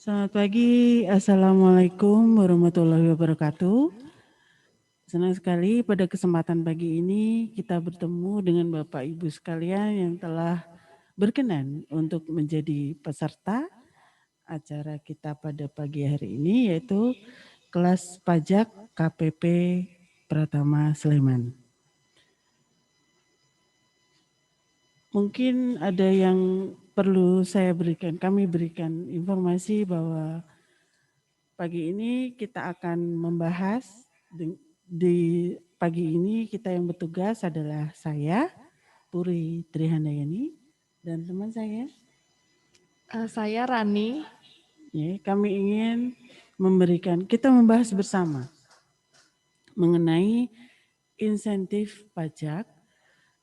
Selamat pagi, Assalamualaikum warahmatullahi wabarakatuh. Senang sekali pada kesempatan pagi ini kita bertemu dengan Bapak Ibu sekalian yang telah berkenan untuk menjadi peserta acara kita pada pagi hari ini, yaitu kelas pajak KPP Pratama Sleman. Mungkin ada yang perlu kami berikan informasi bahwa pagi ini kita akan membahas di pagi ini kita yang bertugas adalah saya, Puri Trihandayani, dan teman saya. Saya Rani. Ya, kami ingin kita membahas bersama mengenai insentif pajak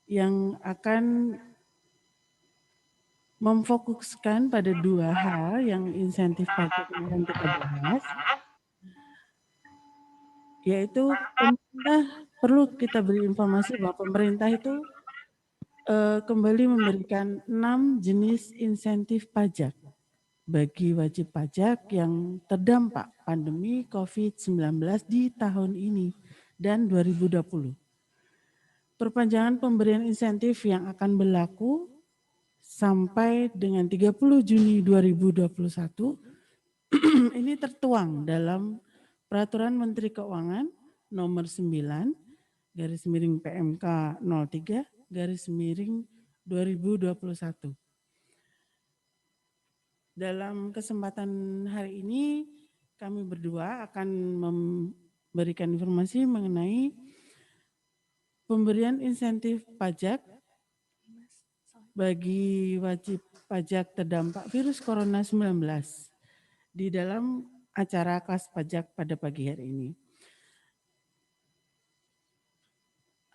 yang akan memfokuskan pada dua hal yang insentif pajak yang akan kita bahas, yaitu pemerintah perlu kita beri informasi bahwa pemerintah itu kembali memberikan 6 jenis insentif pajak bagi wajib pajak yang terdampak pandemi COVID-19 di tahun ini dan 2020. Perpanjangan pemberian insentif yang akan berlaku sampai dengan 30 Juni 2021 ini tertuang dalam Peraturan Menteri Keuangan nomor 9 garis miring PMK 03 garis miring 2021. Dalam kesempatan hari ini kami berdua akan memberikan informasi mengenai pemberian insentif pajak bagi wajib pajak terdampak virus corona 19 di dalam acara kelas pajak pada pagi hari ini.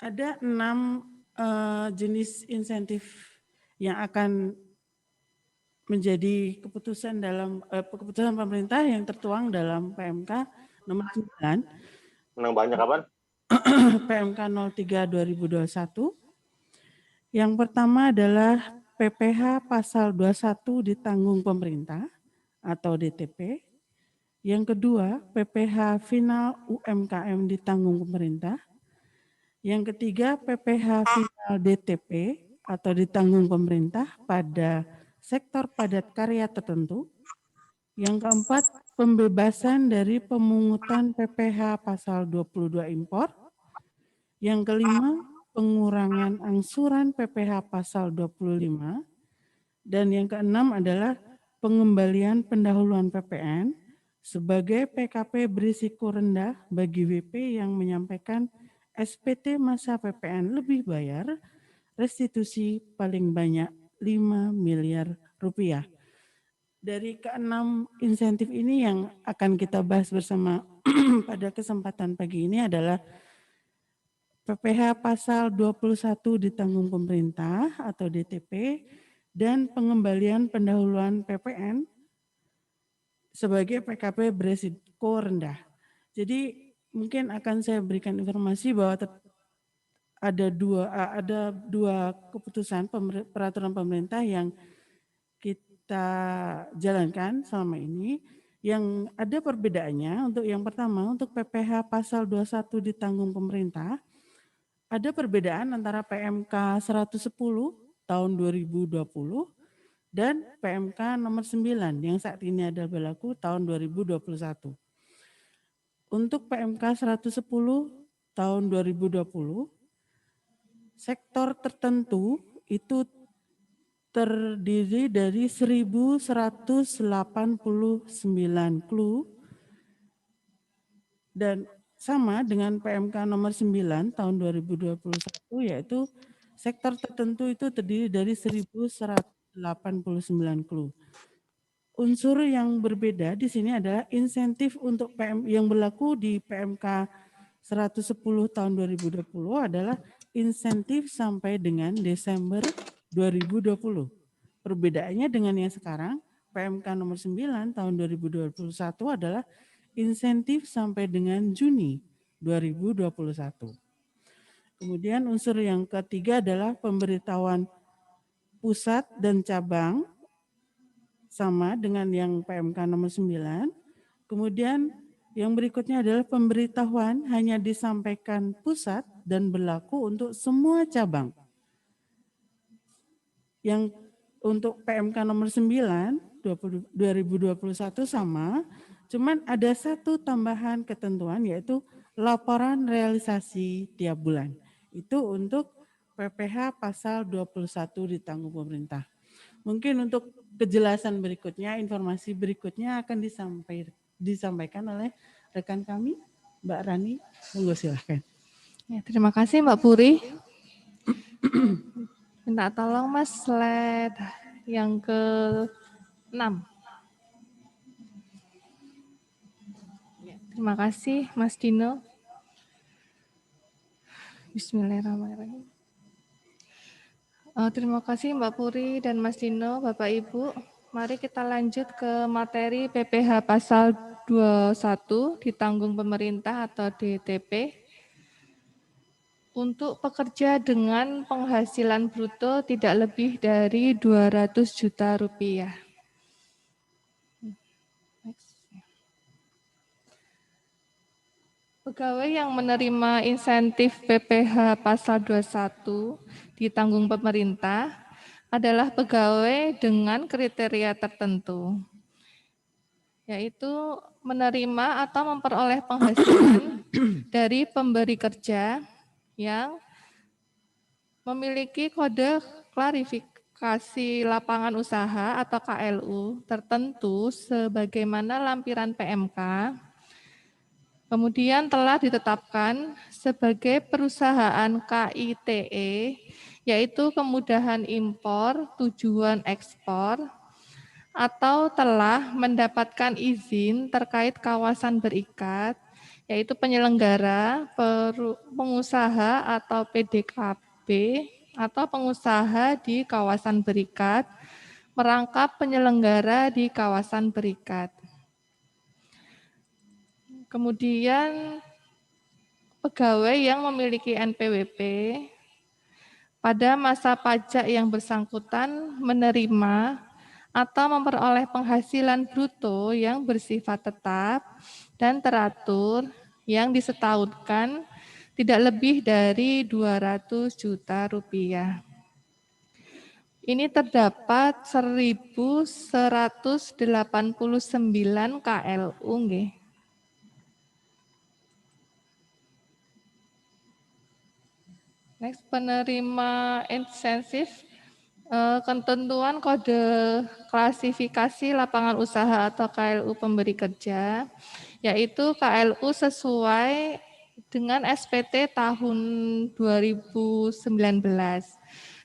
Ada 6 jenis insentif yang akan menjadi keputusan pemerintah yang tertuang dalam PMK nomor 9. Menang banyak kapan? PMK 03 2021. Yang pertama adalah PPh pasal 21 ditanggung pemerintah atau DTP. Yang kedua, PPh final UMKM ditanggung pemerintah. Yang ketiga, PPh final DTP atau ditanggung pemerintah pada sektor padat karya tertentu. Yang keempat, pembebasan dari pemungutan PPh pasal 22 impor. Yang kelima, pengurangan angsuran PPh pasal 25. Dan yang keenam adalah pengembalian pendahuluan PPN sebagai PKP berisiko rendah bagi WP yang menyampaikan SPT masa PPN lebih bayar restitusi paling banyak 5 miliar rupiah. Dari keenam insentif ini yang akan kita bahas bersama pada kesempatan pagi ini adalah PPh pasal 21 ditanggung pemerintah atau DTP dan pengembalian pendahuluan PPN sebagai PKP berisiko rendah. Jadi mungkin akan saya berikan informasi bahwa ada dua keputusan peraturan pemerintah yang kita jalankan selama ini yang ada perbedaannya. Untuk yang pertama, untuk PPh pasal 21 ditanggung pemerintah, ada perbedaan antara PMK 110 tahun 2020 dan PMK nomor 9 yang saat ini ada berlaku tahun 2021. Untuk PMK 110 tahun 2020, sektor tertentu itu terdiri dari 1.189 clue dan sama dengan PMK nomor 9 tahun 2021, yaitu sektor tertentu itu terdiri dari 1.189 clue. Unsur yang berbeda di sini adalah insentif untuk yang berlaku di PMK 110 tahun 2020 adalah insentif sampai dengan Desember 2020. Perbedaannya dengan yang sekarang, PMK nomor 9 tahun 2021 adalah insentif sampai dengan Juni 2021. Kemudian unsur yang ketiga adalah pemberitahuan pusat dan cabang sama dengan yang PMK nomor 9. Kemudian yang berikutnya adalah pemberitahuan hanya disampaikan pusat dan berlaku untuk semua cabang. Yang untuk PMK nomor 9 2021 sama, cuman ada satu tambahan ketentuan yaitu laporan realisasi tiap bulan. Itu untuk PPh pasal 21 ditanggung pemerintah. Mungkin untuk kejelasan berikutnya, informasi berikutnya akan disampaikan oleh rekan kami, Mbak Rani. Monggo silahkan. Ya, terima kasih Mbak Puri. Minta tolong Mas slide yang ke-6. Ya, terima kasih Mas Dino. Bismillahirrahmanirrahim. Terima kasih Mbak Puri dan Mas Dino, Bapak Ibu. Mari kita lanjut ke materi PPh pasal 21 ditanggung pemerintah atau DTP. Untuk pekerja dengan penghasilan bruto tidak lebih dari 200 juta rupiah. Pegawai yang menerima insentif PPh pasal 21 ditanggung pemerintah adalah pegawai dengan kriteria tertentu, yaitu menerima atau memperoleh penghasilan dari pemberi kerja yang memiliki kode klarifikasi lapangan usaha atau KLU tertentu sebagaimana lampiran PMK, kemudian telah ditetapkan sebagai perusahaan KITE, yaitu kemudahan impor tujuan ekspor, atau telah mendapatkan izin terkait kawasan berikat, yaitu penyelenggara, pengusaha atau PDKP, atau pengusaha di kawasan berikat, merangkap penyelenggara di kawasan berikat. Kemudian pegawai yang memiliki NPWP pada masa pajak yang bersangkutan menerima atau memperoleh penghasilan bruto yang bersifat tetap dan teratur yang disetahunkan tidak lebih dari 200 juta rupiah. Ini terdapat 1.189 KLU. Next, penerima insentif, ketentuan kode klasifikasi lapangan usaha atau KLU pemberi kerja, yaitu KLU sesuai dengan SPT tahun 2019.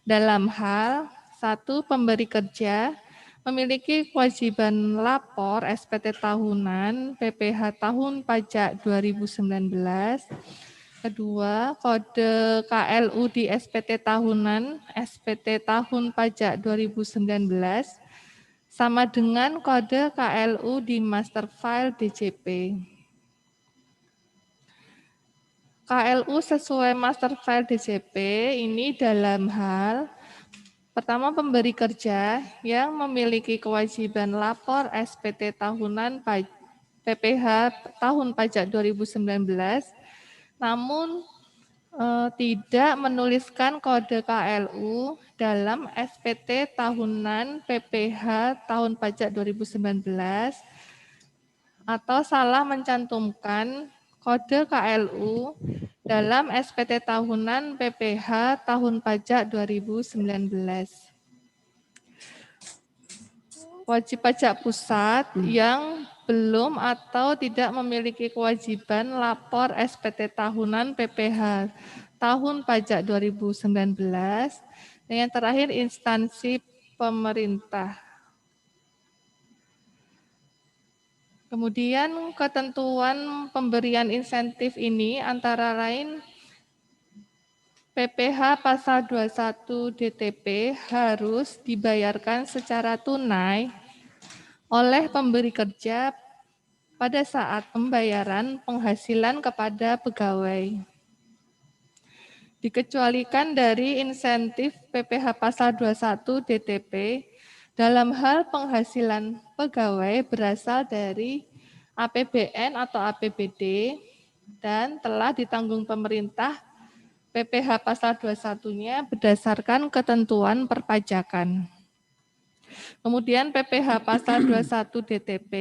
Dalam hal, 1. Pemberi kerja memiliki kewajiban lapor SPT tahunan PPh tahun pajak 2019. Kedua, kode KLU di SPT tahunan SPT tahun pajak 2019 sama dengan kode KLU di master file DJP. KLU sesuai master file DJP ini dalam hal pertama, pemberi kerja yang memiliki kewajiban lapor SPT tahunan PPh tahun pajak 2019 namun tidak menuliskan kode KLU dalam SPT tahunan PPh tahun pajak 2019 atau salah mencantumkan kode KLU dalam SPT tahunan PPh tahun pajak 2019. Wajib pajak pusat yang belum atau tidak memiliki kewajiban lapor SPT tahunan PPh tahun pajak 2019. Dan yang terakhir instansi pemerintah. Kemudian ketentuan pemberian insentif ini antara lain PPh pasal 21 DTP harus dibayarkan secara tunai oleh pemberi kerja pada saat pembayaran penghasilan kepada pegawai. Dikecualikan dari insentif PPh pasal 21 DTP Dalam hal penghasilan pegawai berasal dari APBN atau APBD dan telah ditanggung pemerintah PPh pasal 21-nya berdasarkan ketentuan perpajakan. Kemudian PPh pasal 21 DTP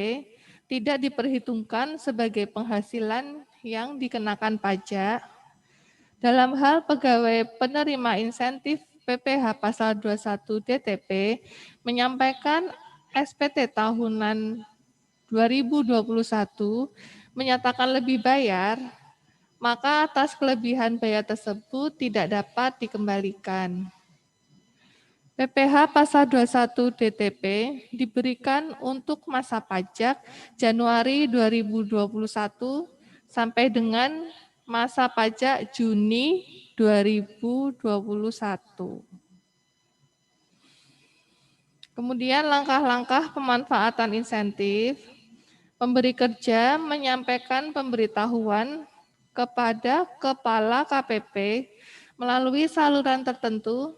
tidak diperhitungkan sebagai penghasilan yang dikenakan pajak. Dalam hal pegawai penerima insentif, PPh pasal 21 DTP menyampaikan SPT tahunan 2021 menyatakan lebih bayar, maka atas kelebihan bayar tersebut tidak dapat dikembalikan. PPh pasal 21 DTP diberikan untuk masa pajak Januari 2021 sampai dengan masa pajak Juni 2021. Kemudian langkah-langkah pemanfaatan insentif, pemberi kerja menyampaikan pemberitahuan kepada Kepala KPP melalui saluran tertentu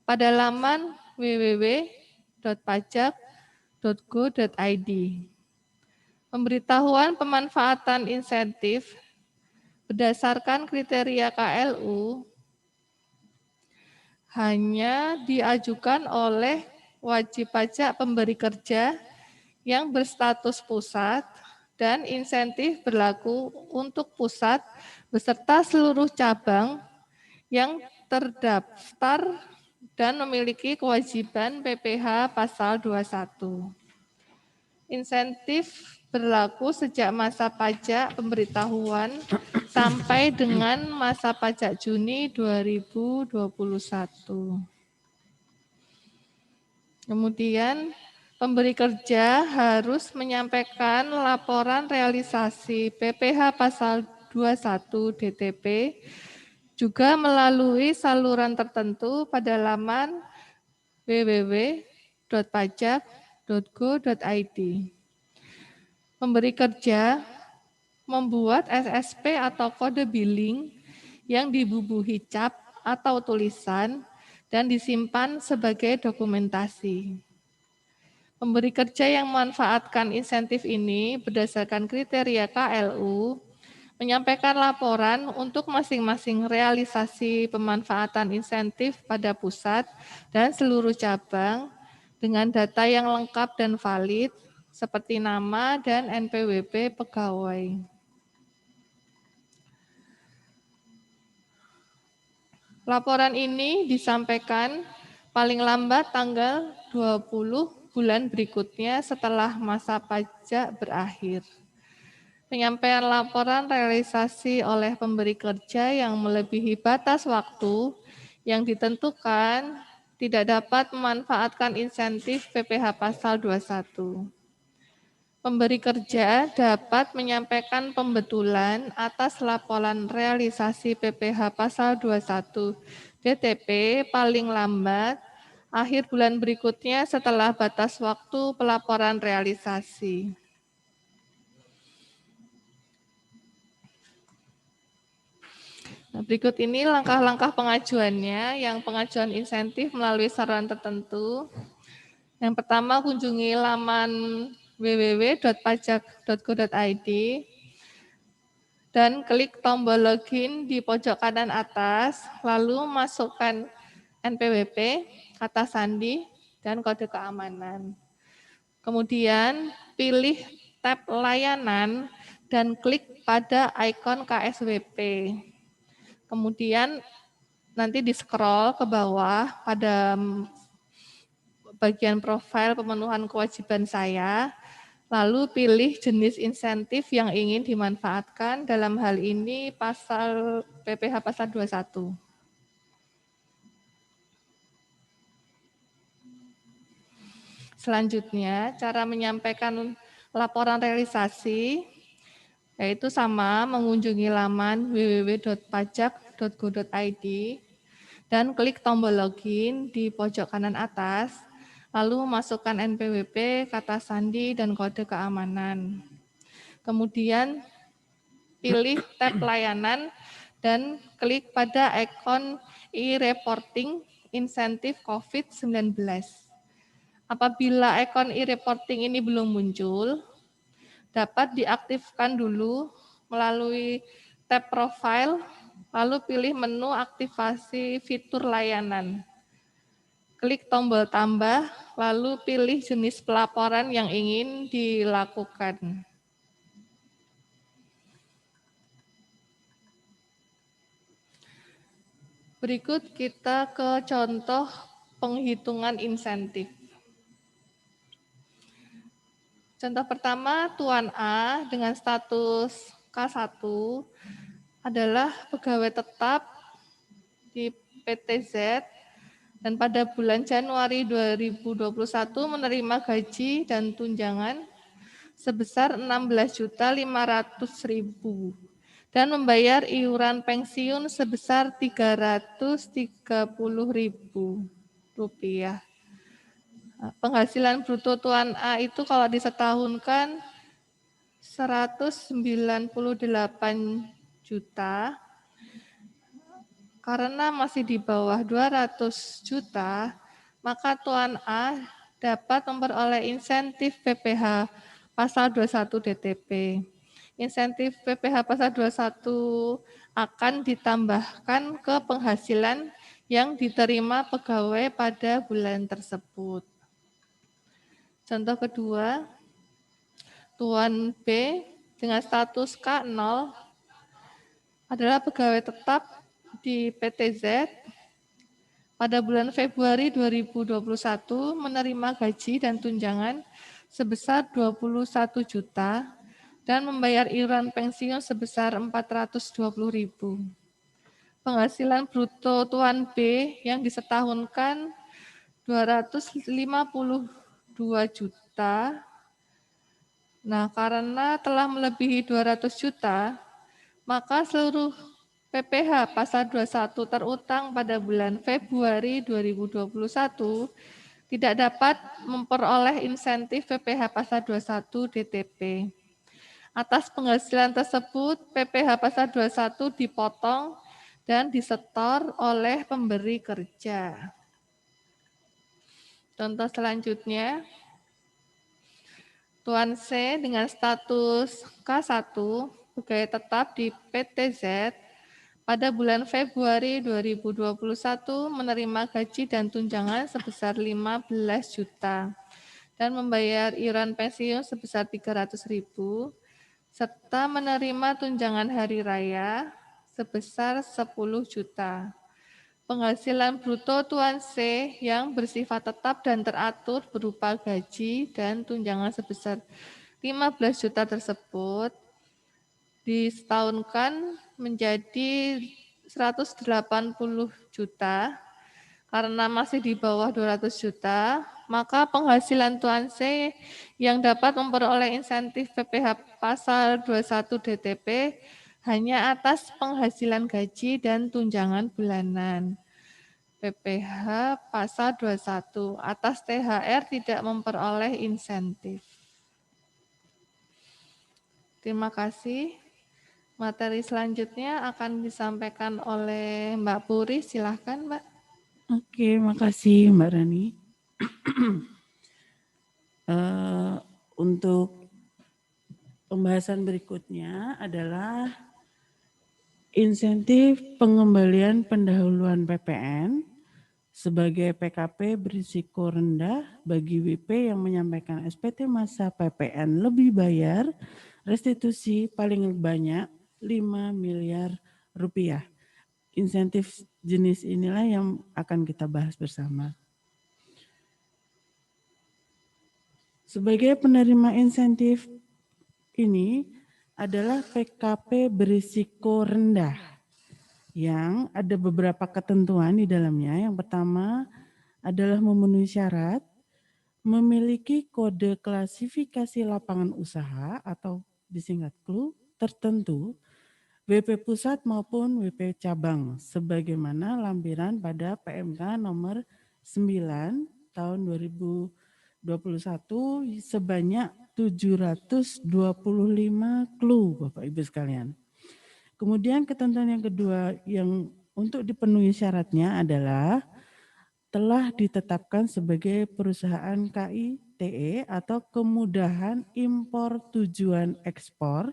pada laman www.pajak.go.id. Pemberitahuan pemanfaatan insentif berdasarkan kriteria KLU hanya diajukan oleh wajib pajak pemberi kerja yang berstatus pusat dan insentif berlaku untuk pusat beserta seluruh cabang yang terdaftar dan memiliki kewajiban PPh pasal 21. Insentif berlaku sejak masa pajak pemberitahuan sampai dengan masa pajak Juni 2021. Kemudian pemberi kerja harus menyampaikan laporan realisasi PPh pasal 21 DTP juga melalui saluran tertentu pada laman www.pajak.go.id. Pemberi kerja membuat SSP atau kode billing yang dibubuhi cap atau tulisan dan disimpan sebagai dokumentasi. Pemberi kerja yang memanfaatkan insentif ini berdasarkan kriteria KLU menyampaikan laporan untuk masing-masing realisasi pemanfaatan insentif pada pusat dan seluruh cabang dengan data yang lengkap dan valid seperti nama dan NPWP pegawai. Laporan ini disampaikan paling lambat tanggal 20 bulan berikutnya setelah masa pajak berakhir. Penyampaian laporan realisasi oleh pemberi kerja yang melebihi batas waktu yang ditentukan tidak dapat memanfaatkan insentif PPh pasal 21. Pemberi kerja dapat menyampaikan pembetulan atas laporan realisasi PPh pasal 21 DTP paling lambat akhir bulan berikutnya setelah batas waktu pelaporan realisasi. Nah, berikut ini langkah-langkah pengajuannya, yang pengajuan insentif melalui saluran tertentu. Yang pertama, kunjungi laman www.pajak.go.id dan klik tombol login di pojok kanan atas, lalu masukkan NPWP, kata sandi, dan kode keamanan. Kemudian pilih tab layanan dan klik pada ikon KSWP. Kemudian nanti di-scroll ke bawah pada bagian profil pemenuhan kewajiban saya, lalu pilih jenis insentif yang ingin dimanfaatkan, dalam hal ini pasal PPh pasal 21. Selanjutnya, cara menyampaikan laporan realisasi yaitu sama, mengunjungi laman www.pajak.go.id dan klik tombol login di pojok kanan atas, lalu masukkan NPWP, kata sandi, dan kode keamanan. Kemudian pilih tab layanan dan klik pada ikon e-reporting insentif COVID-19. Apabila ikon e-reporting ini belum muncul, dapat diaktifkan dulu melalui tab profile, lalu pilih menu aktivasi fitur layanan. Klik tombol tambah, lalu pilih jenis pelaporan yang ingin dilakukan. Berikut kita ke contoh penghitungan insentif. Contoh pertama, Tuan A dengan status K1 adalah pegawai tetap di PTZ dan pada bulan Januari 2021 menerima gaji dan tunjangan sebesar 16.500.000 dan membayar iuran pensiun sebesar 330.000 rupiah. Penghasilan bruto Tuan A itu kalau disetahunkan 198 juta. Karena masih di bawah 200 juta, maka Tuan A dapat memperoleh insentif PPh pasal 21 DTP. Insentif PPh pasal 21 akan ditambahkan ke penghasilan yang diterima pegawai pada bulan tersebut. Contoh kedua, Tuan B dengan status K0 adalah pegawai tetap di PTZ pada bulan Februari 2021 menerima gaji dan tunjangan sebesar 21 juta dan membayar iuran pensiun sebesar 420.000. Penghasilan bruto Tuan B yang disetahunkan 252 juta. Nah, karena telah melebihi 200 juta, maka seluruh PPh pasal 21 terutang pada bulan Februari 2021 tidak dapat memperoleh insentif PPh pasal 21 DTP. Atas penghasilan tersebut, PPh pasal 21 dipotong dan disetor oleh pemberi kerja. Contoh selanjutnya, Tuan C dengan status K1, pegawai tetap di PTZ, pada bulan Februari 2021 menerima gaji dan tunjangan sebesar 15 juta dan membayar iuran pensiun sebesar 300.000 serta menerima tunjangan hari raya sebesar 10 juta. Penghasilan bruto Tuan C yang bersifat tetap dan teratur berupa gaji dan tunjangan sebesar 15 juta tersebut disetahunkan menjadi 180 juta. Karena masih di bawah 200 juta, maka penghasilan Tuan C yang dapat memperoleh insentif PPh pasal 21 DTP hanya atas penghasilan gaji dan tunjangan bulanan. PPh pasal 21 atas THR tidak memperoleh insentif. Terima kasih. Materi selanjutnya akan disampaikan oleh Mbak Puri. Silahkan, Mbak. Oke, makasih Mbak Rani. Untuk pembahasan berikutnya adalah insentif pengembalian pendahuluan PPN sebagai PKP berisiko rendah bagi WP yang menyampaikan SPT masa PPN lebih bayar restitusi paling banyak 5 miliar rupiah. Insentif jenis inilah yang akan kita bahas bersama. Sebagai penerima insentif ini adalah PKP berisiko rendah yang ada beberapa ketentuan di dalamnya. Yang pertama adalah memenuhi syarat, memiliki kode klasifikasi lapangan usaha atau disingkat KLU tertentu, WP pusat maupun WP cabang, sebagaimana lampiran pada PMK nomor 9 tahun 2021 sebanyak 725 KLU, Bapak Ibu sekalian. Kemudian ketentuan yang kedua yang untuk dipenuhi syaratnya adalah telah ditetapkan sebagai perusahaan KITE atau kemudahan impor tujuan ekspor,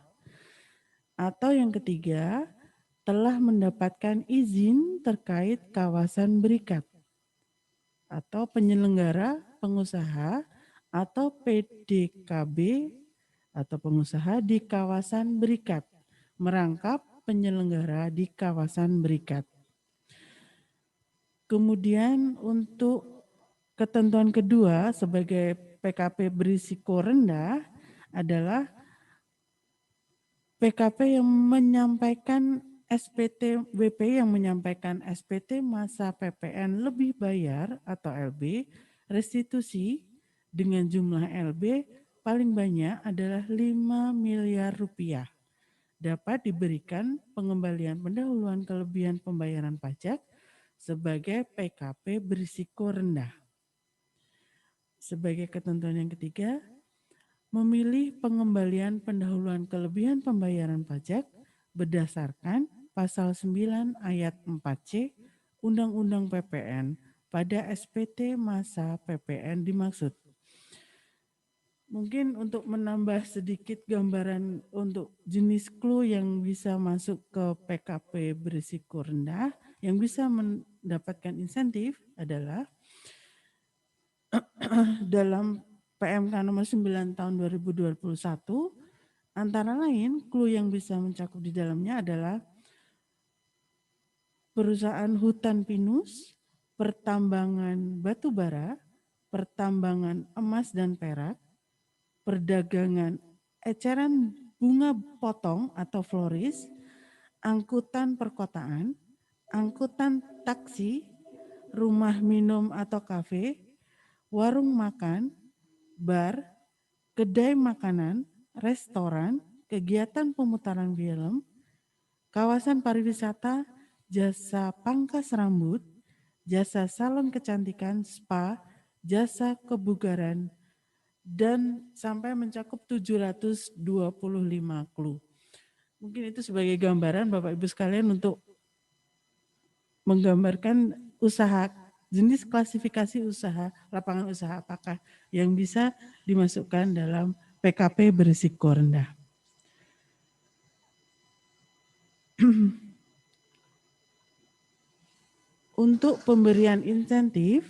atau yang ketiga telah mendapatkan izin terkait kawasan berikat atau penyelenggara pengusaha atau PDKB atau pengusaha di kawasan berikat merangkap penyelenggara di kawasan berikat. Kemudian untuk ketentuan kedua sebagai PKP berisiko rendah adalah PKP yang menyampaikan SPT WP yang menyampaikan SPT masa PPN lebih bayar atau LB restitusi dengan jumlah LB paling banyak adalah 5 miliar rupiah. Dapat diberikan pengembalian pendahuluan kelebihan pembayaran pajak sebagai PKP berisiko rendah. Sebagai ketentuan yang ketiga, memilih pengembalian pendahuluan kelebihan pembayaran pajak berdasarkan pasal 9 ayat 4C Undang-Undang PPN pada SPT masa PPN dimaksud. Mungkin untuk menambah sedikit gambaran untuk jenis clue yang bisa masuk ke PKP berisiko rendah, yang bisa mendapatkan insentif adalah dalam PMK nomor 9 tahun 2021, antara lain clue yang bisa mencakup di dalamnya adalah perusahaan hutan pinus, pertambangan batu bara, pertambangan emas dan perak, perdagangan eceran bunga potong atau floris, angkutan perkotaan, angkutan taksi, rumah minum atau kafe, warung makan, bar, kedai makanan, restoran, kegiatan pemutaran film, kawasan pariwisata, jasa pangkas rambut, jasa salon kecantikan, spa, jasa kebugaran, dan sampai mencakup 725 clue. Mungkin itu sebagai gambaran Bapak Ibu sekalian untuk menggambarkan usaha, jenis klasifikasi usaha, lapangan usaha apakah yang bisa dimasukkan dalam PKP berisiko rendah. Untuk pemberian insentif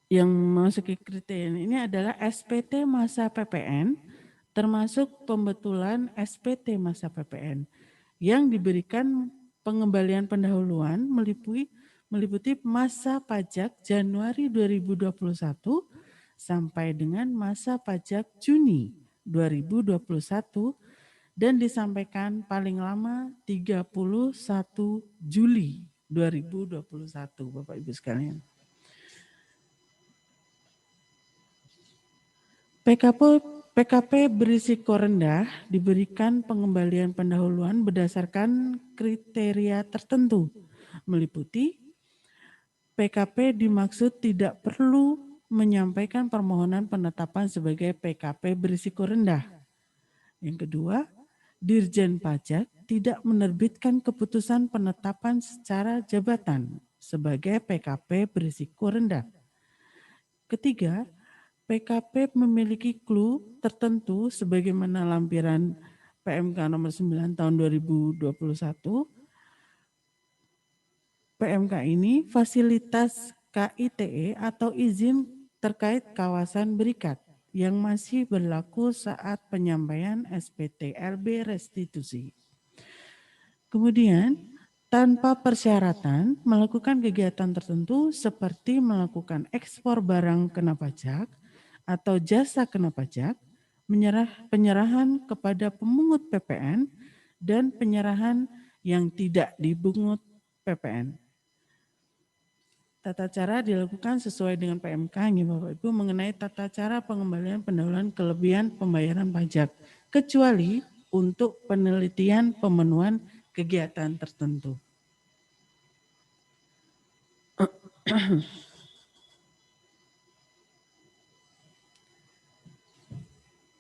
yang memasuki kriteria ini adalah SPT masa PPN, termasuk pembetulan SPT masa PPN yang diberikan pengembalian pendahuluan meliputi masa pajak Januari 2021 sampai dengan masa pajak Juni 2021 dan disampaikan paling lama 31 Juli 2021 Bapak Ibu sekalian. PKP berisiko rendah diberikan pengembalian pendahuluan berdasarkan kriteria tertentu, meliputi PKP dimaksud tidak perlu menyampaikan permohonan penetapan sebagai PKP berisiko rendah. Yang kedua, Dirjen Pajak tidak menerbitkan keputusan penetapan secara jabatan sebagai PKP berisiko rendah. Ketiga, PKP memiliki clue tertentu sebagaimana lampiran PMK nomor 9 tahun 2021. PMK ini fasilitas KITE atau izin terkait kawasan berikat yang masih berlaku saat penyampaian SPT LB restitusi. Kemudian, tanpa persyaratan melakukan kegiatan tertentu seperti melakukan ekspor barang kena pajak atau jasa kena pajak, penyerahan kepada pemungut PPN, dan penyerahan yang tidak dibungut PPN. Tata cara dilakukan sesuai dengan PMK Bapak Ibu mengenai tata cara pengembalian pendahuluan kelebihan pembayaran pajak, kecuali untuk penelitian pemenuhan kegiatan tertentu.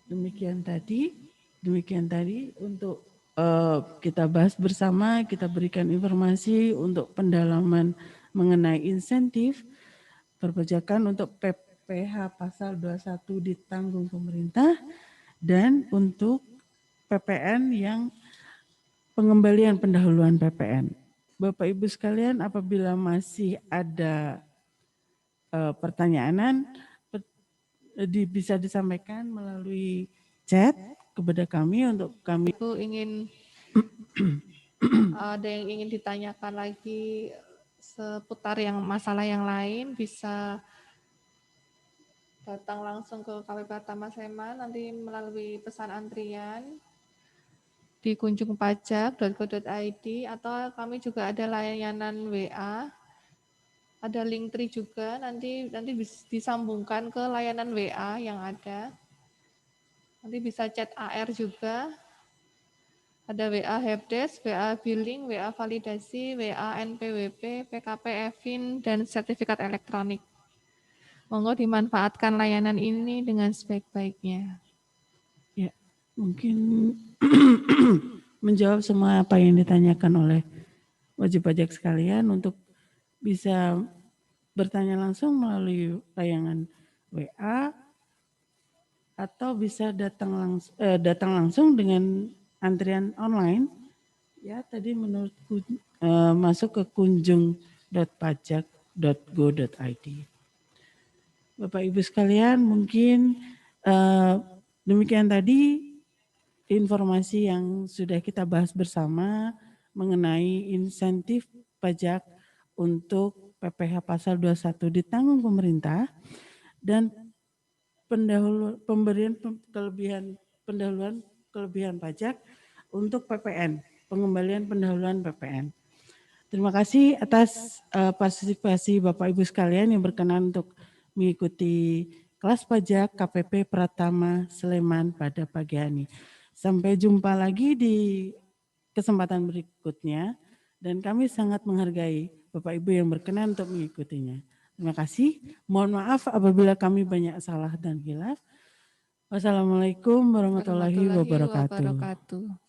Demikian tadi untuk kita bahas bersama, kita berikan informasi untuk pendalaman mengenai insentif perpajakan untuk PPh pasal 21 ditanggung pemerintah dan untuk PPN yang pengembalian pendahuluan PPN. Bapak Ibu sekalian, apabila masih ada pertanyaan bisa disampaikan melalui chat kepada kami untuk kami. Ibu ingin ada yang ingin ditanyakan lagi seputar yang masalah yang lain, bisa datang langsung ke KP Pratama Sleman nanti melalui pesan antrian di kunjungpajak.go.id atau kami juga ada layanan WA, ada link tree juga, nanti disambungkan ke layanan WA yang ada. Nanti bisa chat AR juga. Ada WA helpdesk, WA billing, WA validasi, WA NPWP, PKP EVIN, dan sertifikat elektronik. Monggo dimanfaatkan layanan ini dengan sebaik-baiknya. Ya, mungkin menjawab semua apa yang ditanyakan oleh wajib pajak sekalian. Untuk bisa bertanya langsung melalui layanan WA atau bisa datang langsung dengan antrian online. Ya, tadi menurutku masuk ke kunjung.pajak.go.id. Bapak Ibu sekalian, mungkin demikian tadi informasi yang sudah kita bahas bersama mengenai insentif pajak untuk PPh pasal 21 ditanggung pemerintah dan pemberian kelebihan pajak untuk PPN, pengembalian pendahuluan PPN. Terima kasih atas partisipasi Bapak Ibu sekalian yang berkenan untuk mengikuti kelas pajak KPP Pratama Sleman pada pagi hari. Sampai jumpa lagi di kesempatan berikutnya dan kami sangat menghargai Bapak Ibu yang berkenan untuk mengikutinya. Terima kasih. Mohon maaf apabila kami banyak salah dan khilaf. Wassalamualaikum warahmatullahi wabarakatuh.